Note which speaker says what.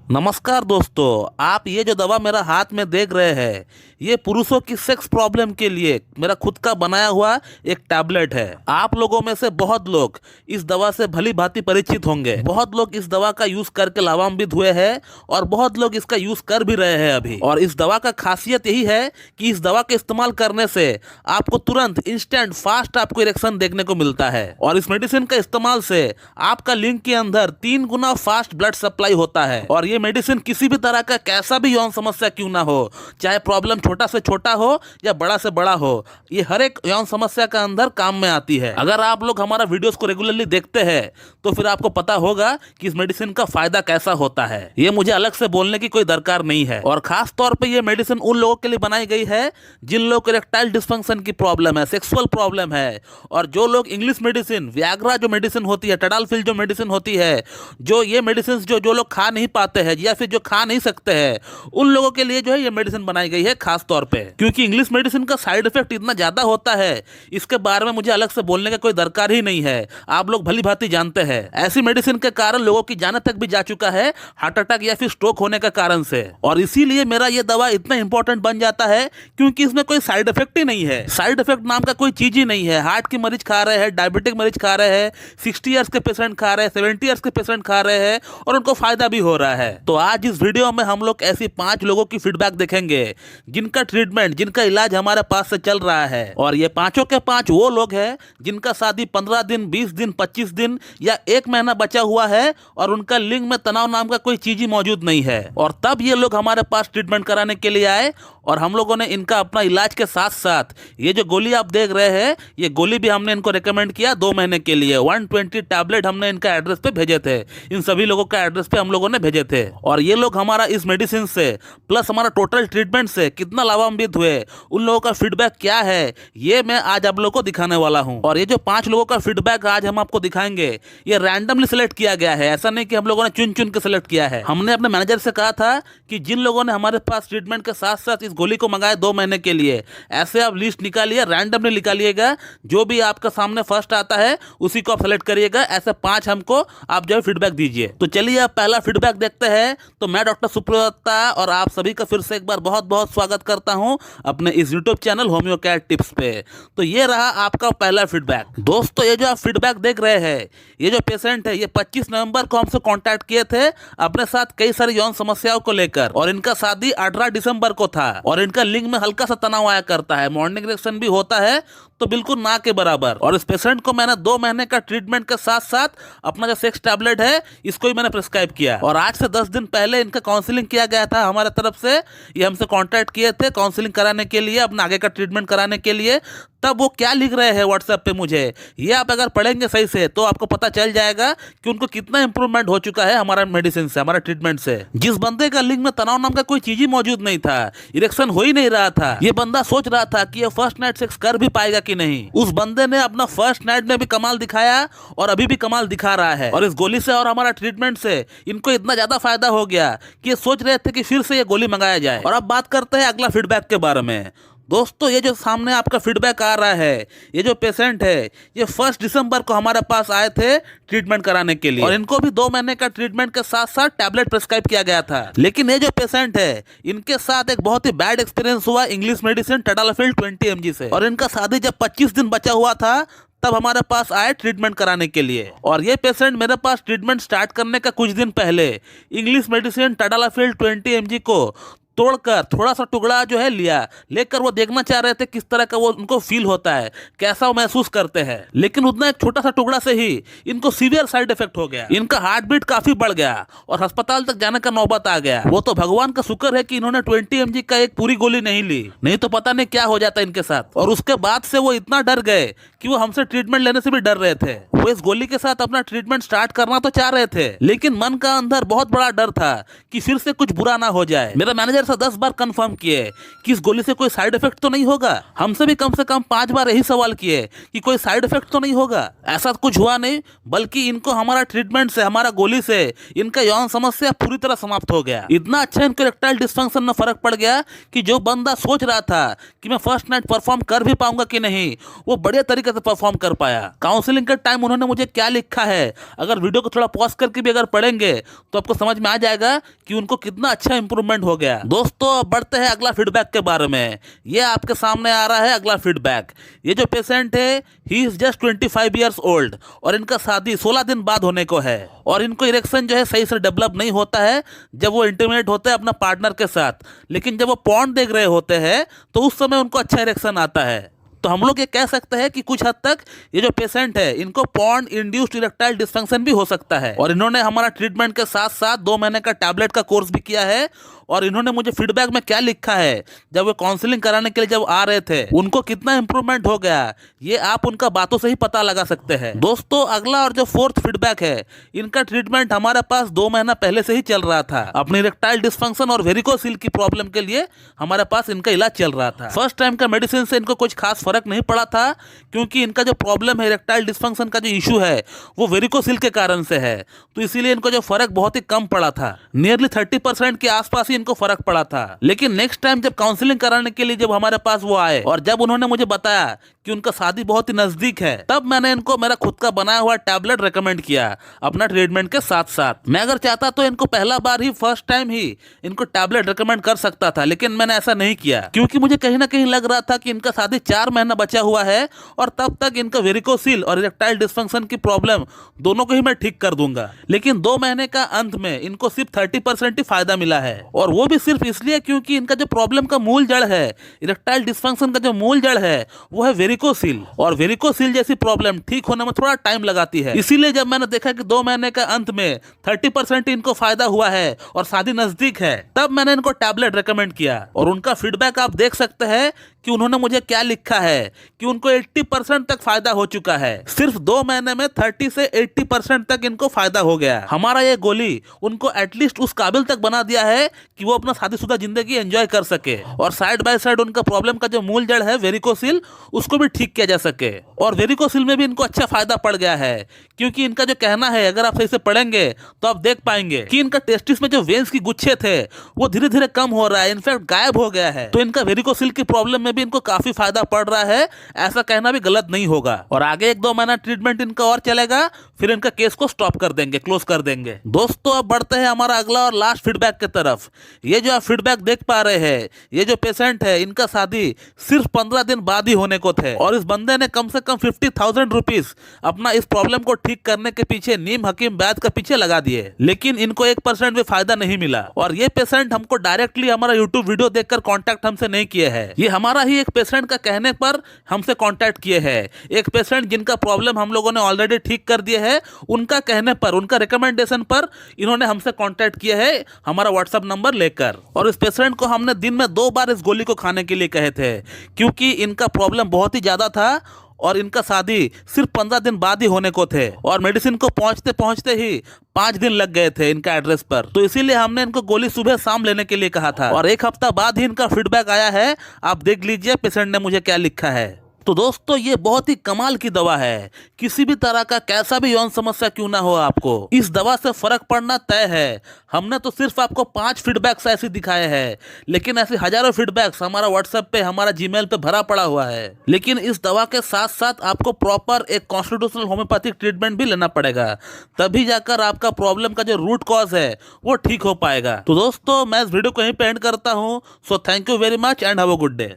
Speaker 1: नमस्कार दोस्तों, आप ये जो दवा मेरा हाथ में देख रहे हैं, ये पुरुषों की सेक्स प्रॉब्लम के लिए मेरा खुद का बनाया हुआ एक टैबलेट है। आप लोगों में से बहुत लोग इस दवा से भली भांति परिचित होंगे। बहुत लोग इस दवा का यूज करके लाभान्वित हुए हैं और बहुत लोग इसका यूज कर भी रहे हैं अभी। और इस दवा का खासियत यही है कि इस दवा के इस्तेमाल करने से आपको तुरंत इंस्टेंट फास्ट आपको इरेक्शन देखने को मिलता है। और इस मेडिसिन का इस्तेमाल से आपका लिंग के अंदर 3 गुना फास्ट ब्लड सप्लाई होता है। और ये मेडिसिन किसी भी तरह का कैसा भी यौन समस्या क्यों ना हो, चाहे प्रॉब्लम छोटा से छोटा हो या बड़ा से बड़ा हो, ये हर एक यौन समस्या का अंदर काम में आती है। अगर आप लोग हमारा वीडियोस को रेगुलरली देखते हैं तो फिर आपको पता होगा कि इस मेडिसिन का फायदा कैसा होता है। ये मुझे अलग से बोलने की कोई दरकार नहीं है। और खास तौर पे ये मेडिसिन उन लोगों के लिए बनाई गई है जिन लोगों को इरेक्टाइल डिस्फंक्शन की प्रॉब्लम है, सेक्सुअल प्रॉब्लम है। और जो लोग इंग्लिश मेडिसिन, वियाग्रा जो मेडिसिन होती है, टडालफिल जो मेडिसिन होती है, जो ये मेडिसिन जो लोग खा नहीं पाते हैं या फिर जो खा नहीं सकते हैं, उन लोगों के लिए जो है ये मेडिसिन बनाई गई है खास तौर पे। क्योंकि इंग्लिश मेडिसिन का साइड इफेक्ट इतना ज्यादा होता है, इसके बारे में मुझे अलग से बोलने का कोई दरकार ही नहीं है। आप लोग भली भांति जानते हैं। ऐसी मेडिसिन के कारण लोगों की जान तक भी जा चुका है, हार्ट अटैक या फिर स्ट्रोक होने का कारण से। और इसीलिए मेरा ये दवा इतना इंपॉर्टेंट बन जाता है क्योंकि इसमें कोई साइड इफेक्ट ही नहीं है। साइड इफेक्ट नाम का कोई चीज ही नहीं है। हार्ट के मरीज खा रहे हैं, डायबिटिक मरीज खा रहे हैं, 60 ईयर्स के पेशेंट खा रहे हैं, 70 ईयर्स के पेशेंट खा रहे हैं और उनको फायदा भी हो रहा है। तो आज इस वीडियो में हम लोग ऐसी 5 लोगों की फीडबैक देखेंगे जिनका ट्रीटमेंट, जिनका इलाज हमारे पास से चल रहा है। और ये पांचों के 5 वो लोग हैं जिनका शादी 15 दिन, 20 दिन, 25 दिन या 1 महीना बचा हुआ है और उनका लिंग में तनाव नाम का कोई चीज ही मौजूद नहीं है। और तब ये लोग हमारे पास ट्रीटमेंट कराने के लिए आए और हम लोगों ने इनका अपना इलाज के साथ साथ ये जो गोली आप देख रहे हैं, ये गोली भी हमने इनको रिकमेंड किया 2 महीने के लिए। 120 टैबलेट हमने इनका एड्रेस पे भेजे थे। इन सभी लोगों का एड्रेस पे हम लोगों ने भेजे थे। और ये लोग हमारा इस मेडिसिन से प्लस हमारा टोटल ट्रीटमेंट से कितना लाभान्वित हुए, उन लोगों का फीडबैक क्या है, ये मैं आज आप लोगों को दिखाने वाला हूं। और ये जो 5 लोगों का फीडबैक आज हम आपको दिखाएंगे, ये रैंडमली सिलेक्ट किया गया है। ऐसा नहीं कि हम लोगों ने चुन चुन के सिलेक्ट किया है। हमने अपने मैनेजर से कहा था कि जिन लोगों ने हमारे पास ट्रीटमेंट के साथ साथ इस गोली को मंगाया 2 महीने के लिए, ऐसे आप लिस्ट निकालिए, रैंडमली निकालिएगा। जो भी आपका सामने फर्स्ट आता है उसी को आप सेलेक्ट करिएगा। ऐसे 5 हमको आप जो है फीडबैक दीजिए। तो चलिए आप पहला फीडबैक देखते हैं। तो मैं डॉक्टर सुप्रदत्ता और आप सभी का फिर से एक बार बहुत बहुत स्वागत करता हूं अपने इस YouTube channel homeo care tips पे। तो ये रहा आपका पहला फीडबैक। दोस्तों, ये जो आप फीडबैक देख रहे हैं, ये जो पेशेंट है, ये 25 नवंबर को हमसे कांटेक्ट किए थे अपने साथ कई सारी यौन समस्याओं को लेकर। और इनका शादी 18 दिसंबर को था और इनका लिंग में हल्का सा तनाव आया करता है, मॉर्निंग इरेक्शन भी होता है तो बिल्कुल ना के बराबर। और इस पेशेंट को मैंने 2 महीने का ट्रीटमेंट के साथ साथ अपना जो सेक्स टैबलेट है इसको ही मैंने प्रिस्क्राइब किया। और आज से 10 दिन पहले इनका काउंसलिंग किया गया था हमारे तरफ से। ये हमसे कांटेक्ट किए थे काउंसलिंग कराने के लिए, अपना आगे का ट्रीटमेंट कराने के लिए। तब वो क्या लिख रहे हैं व्हाट्सएप पे मुझे, ये आप अगर पढ़ेंगे सही से तो आपको पता चल जाएगा कि उनको कितना इंप्रूवमेंट हो चुका है हमारा मेडिसिन से, हमारा ट्रीटमेंट से। जिस बंदे का लिंग में तनाव नाम का कोई चीज ही मौजूद नहीं था, इरेक्शन हो ही नहीं रहा था, ये बंदा सोच रहा था कि ये फर्स्ट नाइट सेक्स कर भी पाएगा कि नहीं, उस बंदे ने अपना फर्स्ट नाइट में भी कमाल दिखाया और अभी भी कमाल दिखा रहा है। और इस गोली से और हमारा ट्रीटमेंट से इनको इतना ज्यादा फायदा हो गया कि ये सोच रहे थे कि फिर से ये गोली मंगाया जाए। और अब बात करते हैं अगला फीडबैक के बारे में। दोस्तों, ये जो सामने आपका फीडबैक आ रहा है, ये जो पेशेंट है, ये 1 दिसंबर को हमारे पास आए थे ट्रीटमेंट कराने के लिए और इनको भी 2 महीने का ट्रीटमेंट के साथ साथ टैबलेट प्रिस्क्राइब किया गया था। लेकिन ये जो पेशेंट है, इनके साथ एक बहुत ही बैड एक्सपीरियंस हुआ इंग्लिश मेडिसिन टडालफिल 20 mg से। और इनका शादी जब 25 दिन बचा हुआ था तब हमारे पास आए ट्रीटमेंट कराने के लिए। और ये पेशेंट मेरे पास ट्रीटमेंट स्टार्ट करने का कुछ दिन पहले इंग्लिश मेडिसिन टडालफिल 20 mg को तोड़कर थोड़ा सा टुकड़ा जो है लेकर वो देखना चाह रहे थे किस तरह का वो उनको फील होता है, कैसा वो महसूस करते हैं। लेकिन उतना एक छोटा सा टुकड़ा से ही इनको सीवियर साइड इफेक्ट हो गया। इनका हार्ट बीट काफी बढ़ गया और अस्पताल तक जाने का नौबत आ गया। वो तो भगवान का शुक्र है कि इन्होंने 20 mg का एक पूरी गोली नहीं ली, नहीं तो पता नहीं क्या हो जाता इनके साथ। और उसके बाद से वो इतना डर गए कि वो हमसे ट्रीटमेंट लेने से भी डर रहे थे। वो इस गोली के साथ अपना ट्रीटमेंट स्टार्ट करना तो चाह रहे थे, लेकिन मन का अंदर बहुत बड़ा डर था कि फिर से कुछ बुरा ना हो जाए। मेरा मैनेजर से 10 बार कंफर्म किए कि इस गोली से कोई साइड इफेक्ट तो नहीं होगा। हमसे भी कम से कम 5 बार यही सवाल किए कि कोई साइड इफेक्ट तो नहीं होगा। ऐसा कुछ हुआ नहीं, बल्कि इनको हमारा ट्रीटमेंट से, हमारा गोली से इनका यौन समस्या पूरी तरह समाप्त हो गया। इतना अच्छा इनको इरेक्टाइल डिस्फंक्शन में फर्क पड़ गया कि जो बंदा सोच रहा था कि मैं फर्स्ट नाइट परफॉर्म कर भी पाऊंगा कि नहीं, वो बढ़िया तरीके से परफॉर्म कर पाया। काउंसलिंग के टाइम उन्होंने मुझे क्या लिखा है, अगर वीडियो को थोड़ा पॉज करके भी अगर पढ़ेंगे तो आपको समझ में आ जाएगा कि उनको कितना अच्छा इंप्रूवमेंट हो गया। दोस्तों अब बढ़ते हैं अगला फीडबैक के बारे में। ये आपके सामने आ रहा है अगला फीडबैक। ये जो पेशेंट है, he is just 25 years old और इनका शादी 16 दिन बाद होने को है और इनको इरेक्शन जो है सही से डेवलप नहीं होता है जब वो इंटीमेट होते हैं अपना पार्टनर के साथ, लेकिन जब वो पॉर्न देख रहे होते हैं तो उस समय उनको अच्छा इरेक्शन आता है। तो हम लोग ये कह सकते हैं कि कुछ हद तक ये जो पेशेंट है इनको पॉर्न इंड्यूस्ड इरेक्टाइल डिस्फंक्शन भी हो सकता है। और इन्होंने हमारा ट्रीटमेंट के साथ साथ 2 महीने का टैबलेट का कोर्स भी किया है। और इन्होंने मुझे फीडबैक में क्या लिखा है, जब वो काउंसलिंग कराने के लिए जब आ रहे थे उनको कितना इंप्रूवमेंट हो गया, ये आप उनका बातों से ही पता लगा सकते हैं। दोस्तों अगला और जो 4th फीडबैक है, इनका ट्रीटमेंट हमारे पास 2 महीना पहले से ही चल रहा था। अपनी इरेक्टाइल डिस्फंक्शन और वेरिकोसिल की प्रॉब्लम के लिए हमारे पास इनका इलाज चल रहा था। फर्स्ट टाइम का मेडिसिन से इनको कुछ खास फर्क नहीं पड़ा था, क्योंकि इनका जो प्रॉब्लम है, इरेक्टाइल डिस्फंक्शन का जो इशू है, वो वेरिकोसिल के कारण से है। तो इसीलिए इनको जो फर्क बहुत ही कम पड़ा था, नियरली 30% के आसपास ही इनको फर्क पड़ा था। लेकिन नेक्स्ट टाइम जब काउंसलिंग कराने के लिए जब हमारे पास वो आए और जब उन्होंने मुझे बताया कि उनका शादी बहुत ही नजदीक है, तब मैंने इनको मेरा खुद का बनाया हुआ टैबलेट रेकमेंड किया अपना ट्रीटमेंट के साथ साथ। मैं अगर चाहता तो इनको पहला बार ही, फर्स्ट टाइम ही इनको टैबलेट रेकमेंड कर सकता था, लेकिन मैंने ऐसा नहीं किया, क्योंकि मुझे कहीं ना कहीं लग रहा था कि इनका शादी 4 महीना बचा हुआ है और तब तक इनका वेरिकोसिल और इरेक्टाइल डिस्फंक्शन की प्रॉब्लम दोनों को ही मैं ठीक कर दूंगा। लेकिन 2 महीने का अंत में इनको सिर्फ 30% ही फायदा मिला है, और वो भी सिर्फ इसलिए क्योंकि इनका जो प्रॉब्लम का मूल जड़ है, इरेक्टाइल डिस्फंक्शन का जो मूल जड़ है, वो है वेरिकोसिल। और वेरिकोसिल जैसी प्रॉब्लम ठीक होने में थोड़ा टाइम लगाती है। इसीलिए जब मैंने देखा कि 2 महीने का अंत में 30% इनको फायदा हुआ है और शादी नजदीक है, तब मैंने इनको टैबलेट रेकमेंड किया। और उनका फीडबैक आप देख सकते हैं कि उन्होंने मुझे क्या लिखा है कि उनको 80% तक फायदा हो चुका है। सिर्फ 2 महीने में 30 से 80% तक इनको फायदा हो गया। हमारा ये गोली उनको एटलीस्ट उस काबिल तक बना दिया है कि वो अपना शादीशुदा जिंदगी एंजॉय कर सके, और साइड बाय साइड उनका प्रॉब्लम का जो मूल जड़ है वेरिकोसिल, उसको भी ठीक किया जा सके। और वेरिकोसिल में भी इनको अच्छा फायदा पड़ गया है, क्योंकि इनका जो कहना है, अगर आप सही से पढ़ेंगे तो आप देख पाएंगे कि इनका टेस्टिस में जो वेन्स की गुच्छे थे वो धीरे धीरे कम हो रहा है, इनफैक्ट गायब हो गया है। तो इनका वेरिकोसिल की प्रॉब्लम में भी इनको काफी फायदा पड़ रहा है, ऐसा कहना भी गलत नहीं होगा। और आगे 1-2 महीना ट्रीटमेंट इनका और चलेगा, फिर इनका केस को स्टॉप कर देंगे, क्लोज कर देंगे। दोस्तों अब बढ़ते हैं हमारा अगला और लास्ट फीडबैक की तरफ। ये जो आप फीडबैक देख पा रहे हैं, ये जो पेशेंट है, इनका शादी सिर्फ 15 दिन बाद ही होने को थे, और इस बंदे ने कम से कम 50,000 रुपीज अपना इस प्रॉब्लम को ठीक करने के पीछे, नीम हकीम वैद्य के पीछे लगा दिए, लेकिन इनको 1% भी फायदा नहीं मिला। और ये पेशेंट हमको डायरेक्टली हमारा यूट्यूब वीडियो देखकर कॉन्टैक्ट हमसे नहीं किए हैं, ये हमारा ही एक पेशेंट का कहने पर हमसे कॉन्टैक्ट किए हैं। एक पेशेंट जिनका प्रॉब्लम हम लोगों ने ऑलरेडी ठीक कर दिए है, उनका कहने पर, उनका रिकमेंडेशन पर इन्होंने हमसे कॉन्टैक्ट किए हैं हमारा व्हाट्सएप नंबर लेकर। और इस पेशेंट को हमने दिन में 2 बार इस गोली को खाने के लिए कहे थे, क्योंकि इनका प्रॉब्लम बहुत ही ज्यादा था और इनका शादी सिर्फ 15 दिन बाद ही होने को थे, और मेडिसिन को पहुंचते पहुंचते ही 5 दिन लग गए थे इनका एड्रेस पर। तो इसीलिए हमने इनको गोली सुबह शाम लेने के लिए कहा था, और 1 हफ्ता बाद ही इनका फीडबैक आया है। आप देख लीजिए पेशेंट ने मुझे क्या लिखा है। तो दोस्तों ये बहुत ही कमाल की दवा है, किसी भी तरह का कैसा भी यौन समस्या क्यों ना हो, आपको इस दवा से फर्क पड़ना तय है। हमने तो सिर्फ आपको 5 फीडबैक्स ऐसे दिखाए हैं, लेकिन ऐसे हजारों फीडबैक्स हमारा व्हाट्सएप पे, हमारा जीमेल पे भरा पड़ा हुआ है। लेकिन इस दवा के साथ साथ आपको प्रॉपर एक कॉन्स्टिट्यूशनल होम्योपैथिक ट्रीटमेंट भी लेना पड़ेगा, तभी जाकर आपका प्रॉब्लम का जो रूट कॉज है वो ठीक हो पाएगा। तो दोस्तों मैं इस वीडियो को यहीं पे एंड करता हूँ। So thank you very much and have a good day.